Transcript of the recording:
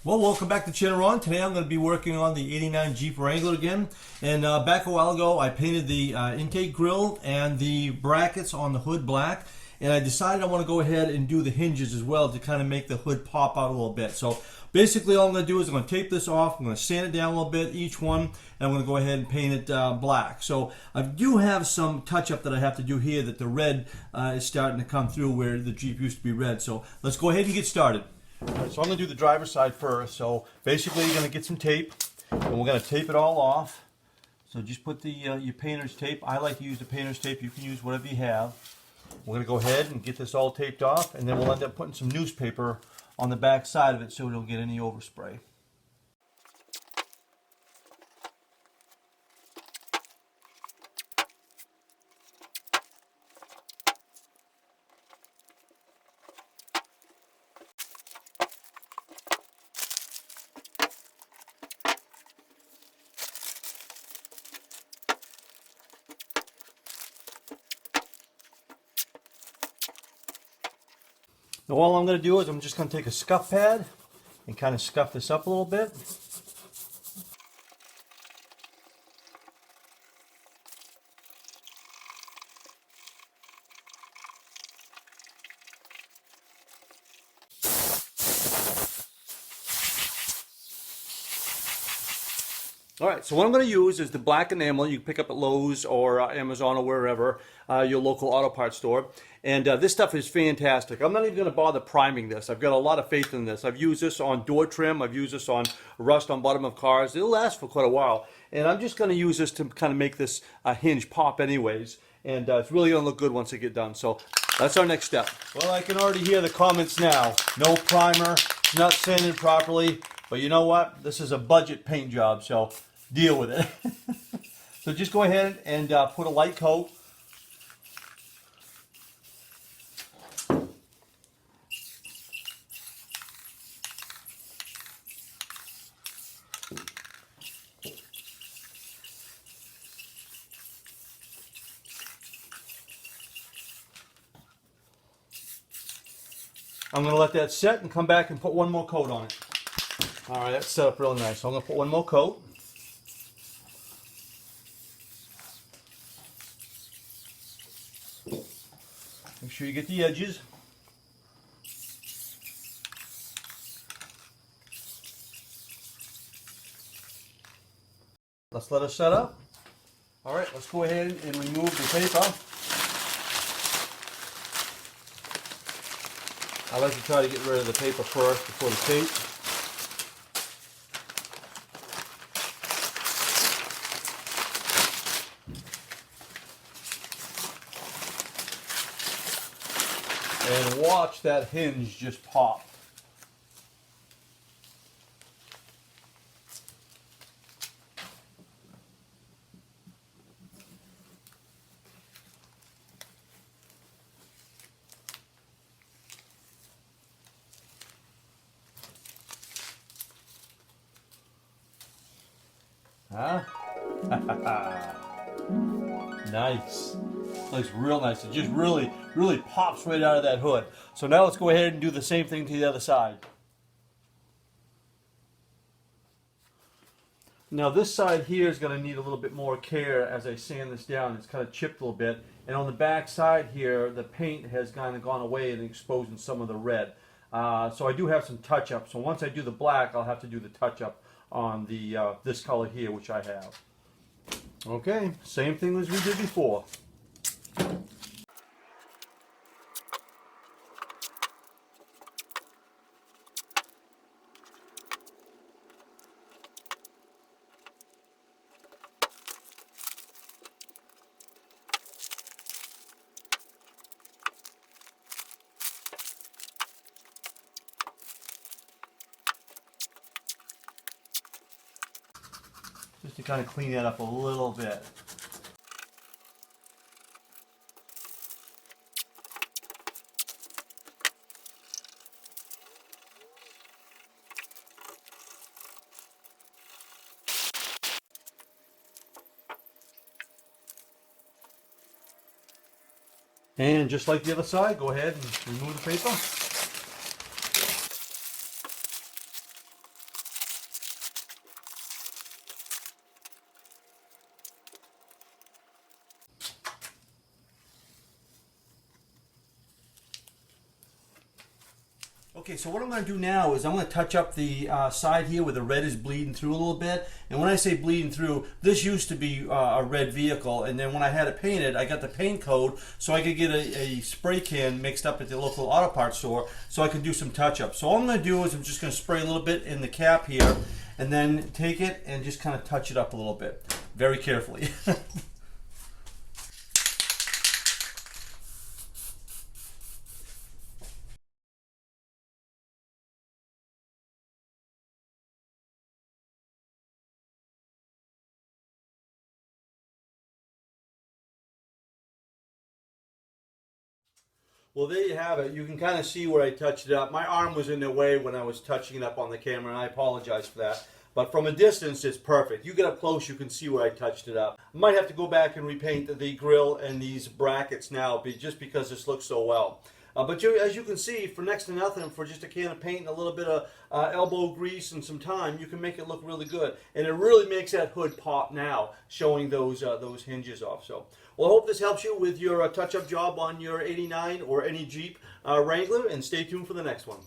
Well, welcome back to Channel On. Today I'm going to be working on the 89 Jeep Wrangler again. And back a while ago I painted the intake grill and the brackets on the hood black. And I decided I want to go ahead and do the hinges as well to kind of make the hood pop out a little bit. So basically all I'm going to do is I'm going to tape this off, I'm going to sand it down a little bit, each one, and I'm going to go ahead and paint it black. So I do have some touch-up that I have to do here that the red is starting to come through where the Jeep used to be red. So let's go ahead and get started. All right, so I'm going to do the driver's side first. So basically you're going to get some tape and we're going to tape it all off. So just put the your painter's tape. I like to use the painter's tape. You can use whatever you have. We're going to go ahead and get this all taped off, and then we'll end up putting some newspaper on the back side of it so we don't get any overspray. Now all I'm going to do is I'm just going to take a scuff pad and kind of scuff this up a little bit. Alright, so what I'm going to use is the black enamel you can pick up at Lowe's or Amazon or wherever, your local auto parts store. And this stuff is fantastic. I'm not even going to bother priming this. I've got a lot of faith in this. I've used this on door trim. I've used this on rust on bottom of cars. It'll last for quite a while. And I'm just going to use this to kind of make this hinge pop anyways. And it's really going to look good once I get done. So that's our next step. Well, I can already hear the comments now. No primer. It's not sanded properly. But you know what? This is a budget paint job, so deal with it. So just go ahead and put a light coat. I'm going to let that set and come back and put one more coat on it. Alright, that's set up really nice. So I'm going to put one more coat. Make sure you get the edges. Let's let it set up. Alright, let's go ahead and remove the paper. I like to try to get rid of the paper first before the tape. And watch that hinge just pop. Huh? Nice. Looks real nice. It just really pops right out of that hood. So now let's go ahead and do the same thing to the other side. Now this side here is going to need a little bit more care as I sand this down. It's kind of chipped a little bit. And on the back side here, the paint has kind of gone away and exposing some of the red. So I do have some touch-up. So once I do the black, I'll have to do the touch-up on the this color here, which I have. Okay, same thing as we did before. Just to kind of clean that up a little bit. And just like the other side, go ahead and remove the paper. Okay, so what I'm going to do now is I'm going to touch up the side here where the red is bleeding through a little bit. And when I say bleeding through, this used to be a red vehicle, and then when I had it painted, I got the paint code so I could get a spray can mixed up at the local auto parts store so I could do some touch-up. So all I'm going to do is I'm just going to spray a little bit in the cap here and then take it and just kind of touch it up a little bit, very carefully. Well, there you have it. You can kind of see where I touched it up. My arm was in the way when I was touching it up on the camera, and I apologize for that. But from a distance, it's perfect. You get up close, you can see where I touched it up. I might have to go back and repaint the grill and these brackets now, just because this looks so well. But as you can see, for next to nothing, for just a can of paint and a little bit of elbow grease and some time, you can make it look really good. And it really makes that hood pop now, showing those hinges off. So, well, I hope this helps you with your touch-up job on your '89 or any Jeep Wrangler, and stay tuned for the next one.